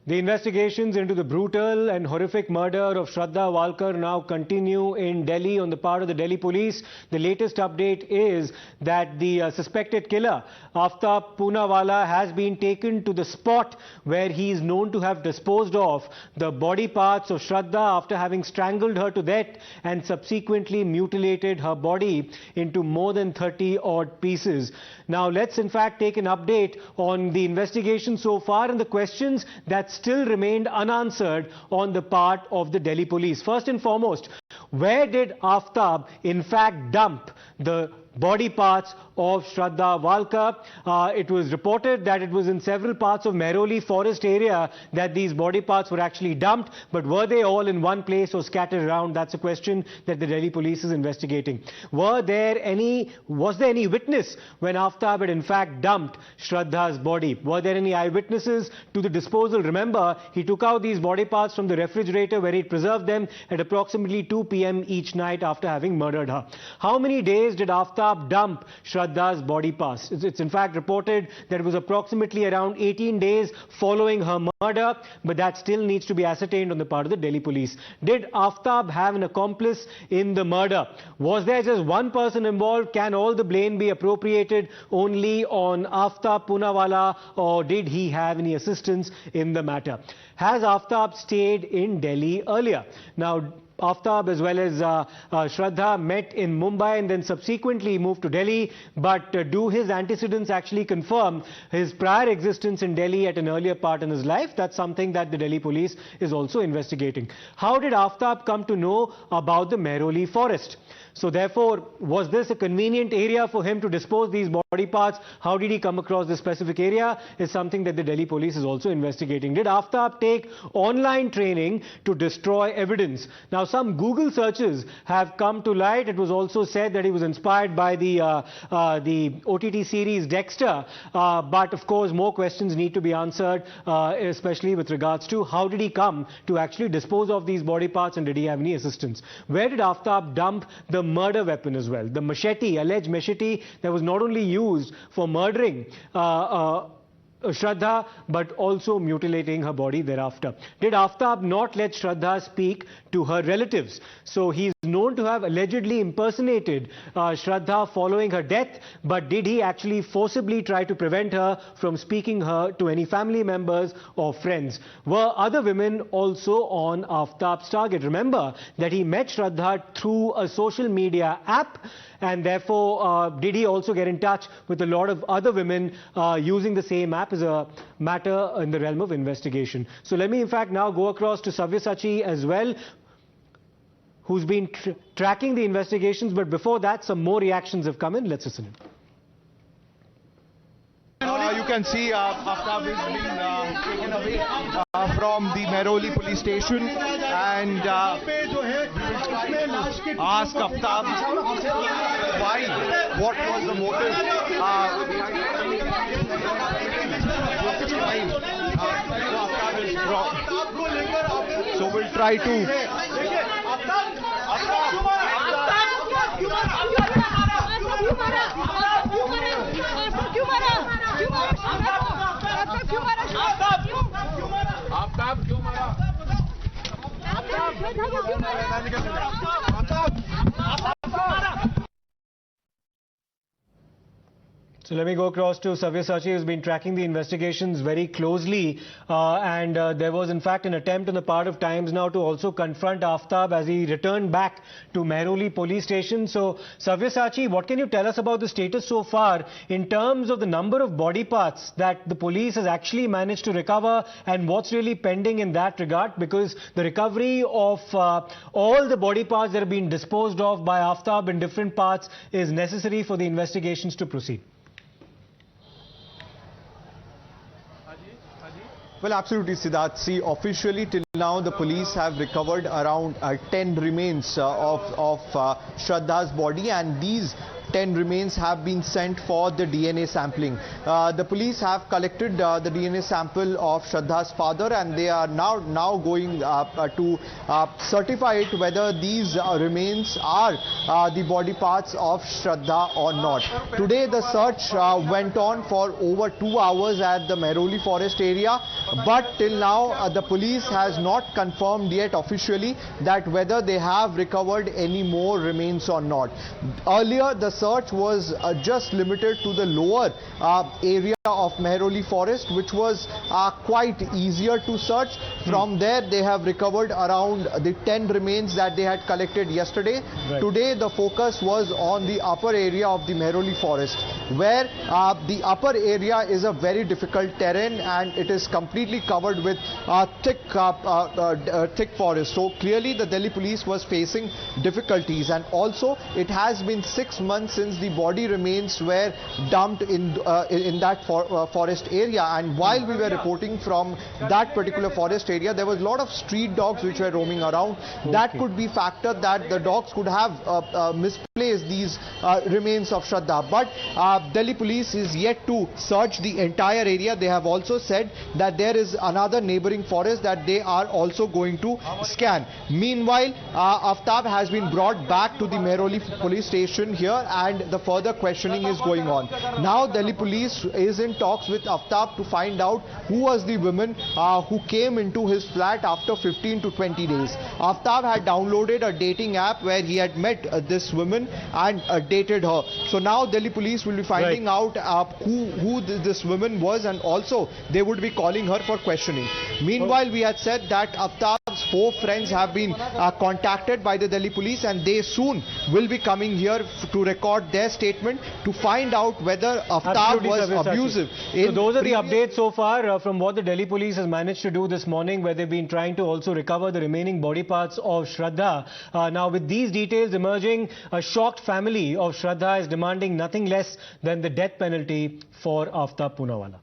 The investigations into the brutal and horrific murder of Shraddha Walkar now continue in Delhi on the part of the Delhi police. The latest update is that the suspected killer, Aaftab Poonawala, has been taken to the spot where he is known to have disposed of the body parts of Shraddha after having strangled her to death and subsequently mutilated her body into more than 30 odd pieces. Now let's in fact take an update on the investigation so far and the questions that still remained unanswered on the part of the Delhi police. First and foremost, where did Aaftab in fact dump the body parts of Shraddha Walkar? It was reported that it was in several parts of Mehroli forest area that these body parts were actually dumped, but were they all in one place or scattered around? That's a question that the Delhi police is investigating. Was there any witness when Aaftab had in fact dumped Shraddha's body? Were there any eyewitnesses to the disposal? Remember, he took out these body parts from the refrigerator where he preserved them at approximately 2 p.m. each night after having murdered her. How many days did Aaftab dump Shraddha's body parts? It's in fact reported that it was approximately around 18 days following her murder, but that still needs to be ascertained on the part of the Delhi police. Did Aaftab have an accomplice in the murder? Was there just one person involved? Can all the blame be appropriated only on Aaftab Poonawala, or did he have any assistance in the matter? Has Aaftab stayed in Delhi earlier? Now, Aaftab as well as Shraddha met in Mumbai and then subsequently moved to Delhi. But do his antecedents actually confirm his prior existence in Delhi at an earlier part in his life? That's something that the Delhi police is also investigating. How did Aaftab come to know about the Mehroli forest? So therefore, was this a convenient area for him to dispose these body parts? How did he come across this specific area is something that the Delhi police is also investigating. Did Aaftab take online training to destroy evidence? Now, some Google searches have come to light. It was also said that he was inspired by the OTT series Dexter. But of course, more questions need to be answered, especially with regards to how did he come to actually dispose of these body parts and did he have any assistance? Where did Aaftab dump the murder weapon as well? The machete, alleged machete that was not only used for murdering Shraddha, but also mutilating her body thereafter. Did Aaftab not let Shraddha speak to her relatives? So he is known to have allegedly impersonated Shraddha following her death, but did he actually forcibly try to prevent her from speaking her to any family members or friends? Were other women also on Aaftab's target? Remember that he met Shraddha through a social media app, and therefore did he also get in touch with a lot of other women using the same app? Is a matter in the realm of investigation. So let me in fact now go across to Sabyasachi as well, who's been tracking the investigations, but before that some more reactions have come in. Let's listen in. You can see Aaftab is being taken away from the Mehroli police station, and ask Aaftab why, what was the motive. Aaftab is wrong. So we'll try to. So let me go across to Sabyasachi, who's been tracking the investigations very closely, and there was in fact an attempt on the part of Times Now to also confront Aaftab as he returned back to Mehroli police station. So Sabyasachi, what can you tell us about the status so far in terms of the number of body parts that the police has actually managed to recover, and what's really pending in that regard? Because the recovery of all the body parts that have been disposed of by Aaftab in different parts is necessary for the investigations to proceed. Well, absolutely, Siddharth. See, officially till now, the police have recovered around 10 remains of Shraddha's body, and these 10 remains have been sent for the DNA sampling. The police have collected the DNA sample of Shraddha's father, and they are now going to certify it whether these remains are the body parts of Shraddha or not. Today the search went on for over 2 hours at the Mehroli forest area, but till now the police has not confirmed yet officially that whether they have recovered any more remains or not. Earlier the search was just limited to the lower area of Mehroli forest, which was quite easier to search. From there they have recovered around the 10 remains that they had collected yesterday. Right. Today the focus was on the upper area of the Mehroli forest, where the upper area is a very difficult terrain and it is completely covered with thick forest. So clearly the Delhi police was facing difficulties, and also it has been 6 months since the body remains were dumped in that forest area, and while we were reporting from that particular forest area, there was a lot of street dogs which were roaming around. Okay. That could be factored that the dogs could have misplaced these remains of Shraddha, but Delhi police is yet to search the entire area. They have also said that there is another neighboring forest that they are also going to scan. Meanwhile, Aaftab has been brought back to the Mehroli police station here, and the further questioning is going on. Now Delhi police is in talks with Aaftab to find out who was the woman who came into his flat after 15 to 20 days. Aaftab had downloaded a dating app where he had met this woman and dated her. So now Delhi police will be finding out who this woman was, and also they would be calling her for questioning. Meanwhile, we had said that Aaftab's 4 friends have been contacted by the Delhi police, and they soon will be coming here to record their statement to find out whether Aaftab was abusive. So those are the updates so far from what the Delhi police has managed to do this morning, where they've been trying to also recover the remaining body parts of Shraddha. Now with these details emerging, a shocked family of Shraddha is demanding nothing less than the death penalty for Aaftab Poonawalla.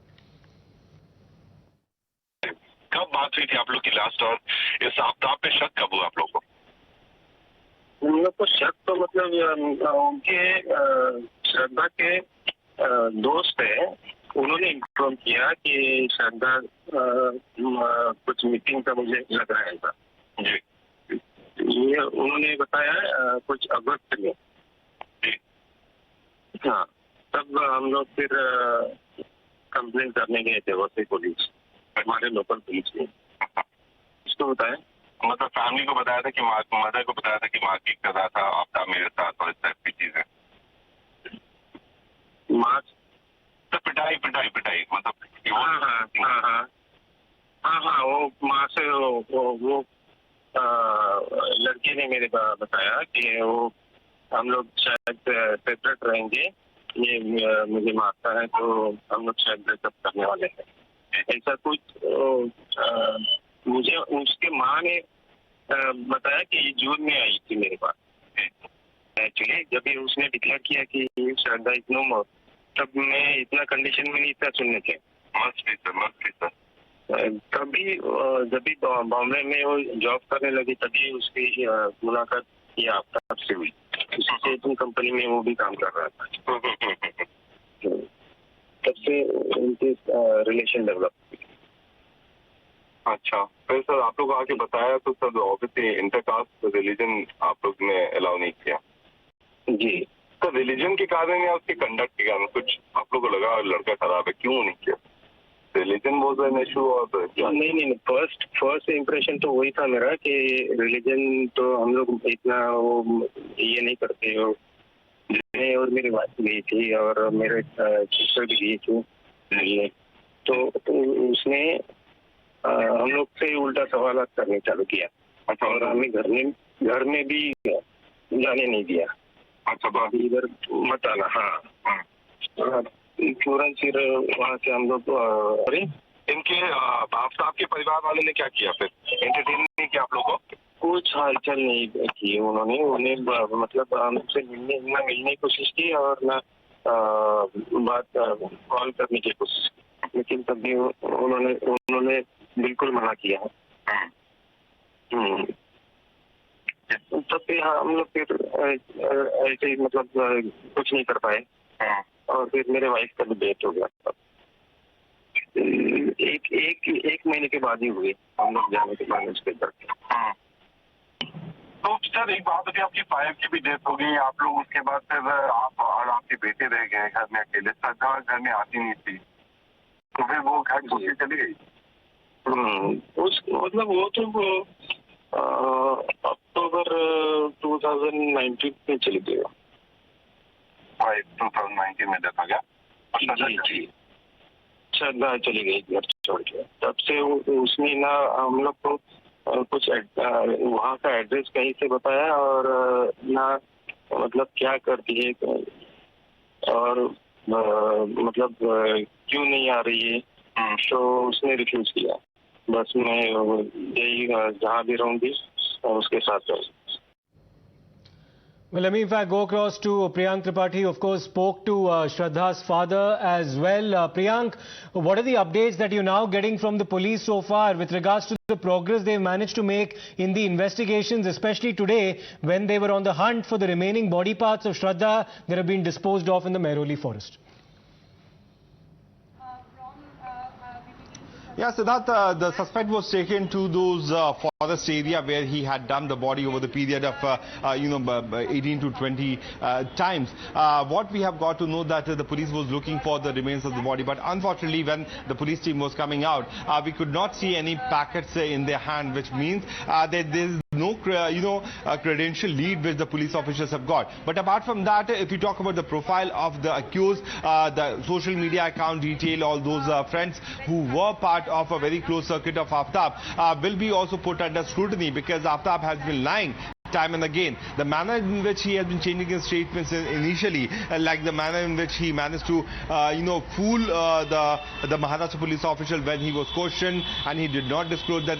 कब बात हुई थी आप लोग की last, और इस आफ्ताब पे शक कब हुआ आप लोग को? हम लोग को शक तो मतलब उनके श्रद्धा के दोस्त है, उन्होंने इन्फॉर्म किया कि श्रद्धा कुछ मीटिंग का मुझे लग रहा था जी, ये उन्होंने बताया कुछ अगस्त में। हाँ, तब हम लोग फिर कंप्लेंट करने गए थे वैसे पुलिस, हमारे लोकल पुलिस ने इसको बताया, मतलब फैमिली को बताया था कि मदर को बताया था कि मार्किंग कर रहा था आफ्ताब मेरे साथ और इस टाइप की चीजें। मार्च तो पिटाई मतलब हाँ, वो माँ से वो लड़की ने मेरे को बताया कि वो हम लोग शायद सेपरेट रहेंगे, ये मुझे मारता है तो हम लोग शायद ब्रेकअप करने वाले हैं, ऐसा कुछ मुझे उसके माँ ने बताया कि ये जून में आई थी मेरे पास। एक्चुअली जब भी उसने डिक्लेयर किया कि श्रद्धा इज नो मोर, तब मैं इतना कंडीशन में नहीं था सुनने के। मस्त सर तभी जब भी बॉम्बे में वो जॉब करने लगी तभी उसकी मुलाकात ये आफ्ताब से हुई। उसी तुम कंपनी में वो भी काम कर रहा था, तब से उनके रिलेशन डेवलप। अच्छा, फिर सर आप लोग आके बताया तो सर ऑब्वियसली इंटरकास्ट रिलीजन आप लोग ने अलाउ नहीं किया जी। तो रिलीजन के कारण या उसके कंडक्ट के कारण कुछ आप लोग को लगा लड़का खराब है, क्यों नहीं किया? रिलीजन वॉज एन इशू और नहीं, फर्स्ट इम्प्रेशन तो वही था मेरा कि रिलीजन तो हम लोग इतना वो ये नहीं करते हो। मैं और मेरी वाइफ गई थी और मेरे सिस्टर भी गई थी, तो उसने हम लोग से उल्टा सवाल करने चालू किया। अच्छा, और हमें घर में भी जाने नहीं दिया। अच्छा, बात इधर मत आना। हाँ, तुरंत फिर वहाँ से हम लोग इनके आफ्ताब के परिवार वाले ने क्या किया फिर? एंटरटेन नहीं किया आप लोग को? कुछ हलचल नहीं की उन्हें मतलब हमसे मिलने की कोशिश की और ना बात कॉल करने की कोशिश की, लेकिन तभी उन्होंने बिल्कुल मना किया। तब हम लोग फिर ऐसे ही मतलब कुछ नहीं कर पाए और फिर मेरे वाइफ का भी डेथ हो गया। एक महीने के बाद ही हुई हम लोग जाने के बाद उसके घर। तो सर एक बात होती है, आपकी वाइफ की भी डेथ हो गई, आप लोग उसके बाद फिर आप और आपके बेटे रह गए घर में अकेले। श्रद्धा घर में आती नहीं थी, तो फिर वो घर छोड़ के चली गई। उस मतलब वो तो अक्टूबर 2019 में चली गई। 2019 में डेथ हो गया। जी श्रद्धा चली गई घर छोड़ के। तब से उसने ना हम लोग को कुछ वहाँ का एड्रेस कहीं से बताया और ना मतलब क्या करती है और मतलब क्यों नहीं आ रही है, तो उसने रिफ्यूज किया। बस मैं यही जहाँ भी रहूंगी उसके साथ रहूंगी। Well, let me in fact go across to Priyank Tripathi, who of course spoke to Shraddha's father as well. Priyank, what are the updates that you're now getting from the police so far with regards to the progress they've managed to make in the investigations, especially today when they were on the hunt for the remaining body parts of Shraddha that have been disposed of in the Mehrauli forest? Yeah, Siddharth, the suspect was taken to those forest area where he had dumped the body over the period of 18 to 20 times. What we have got to know that the police was looking for the remains of the body, but unfortunately when the police team was coming out, we could not see any packets in their hand, which means that there is no credential lead which the police officers have got. But apart from that, if you talk about the profile of the accused, the social media account detail, all those friends who were part of a very close circuit of Aaftab will be also put under scrutiny, because Aaftab has been lying time and again. The manner in which he has been changing his statements initially, like the manner in which he managed to, fool the Maharashtra police official when he was questioned and he did not disclose that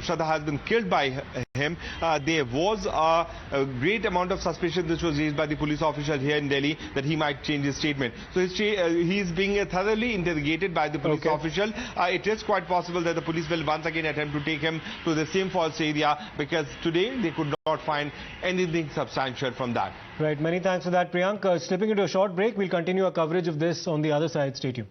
Shraddha has been killed by him. There was a great amount of suspicion which was raised by the police official here in Delhi that he might change his statement. So he is being thoroughly interrogated by the police official. It is quite possible that the police will once again attempt to take him to the same forest area, because today they could not find anything substantial from that. Right, many thanks for that, Priyank. Slipping into a short break, we'll continue our coverage of this on the other side. Stay tuned.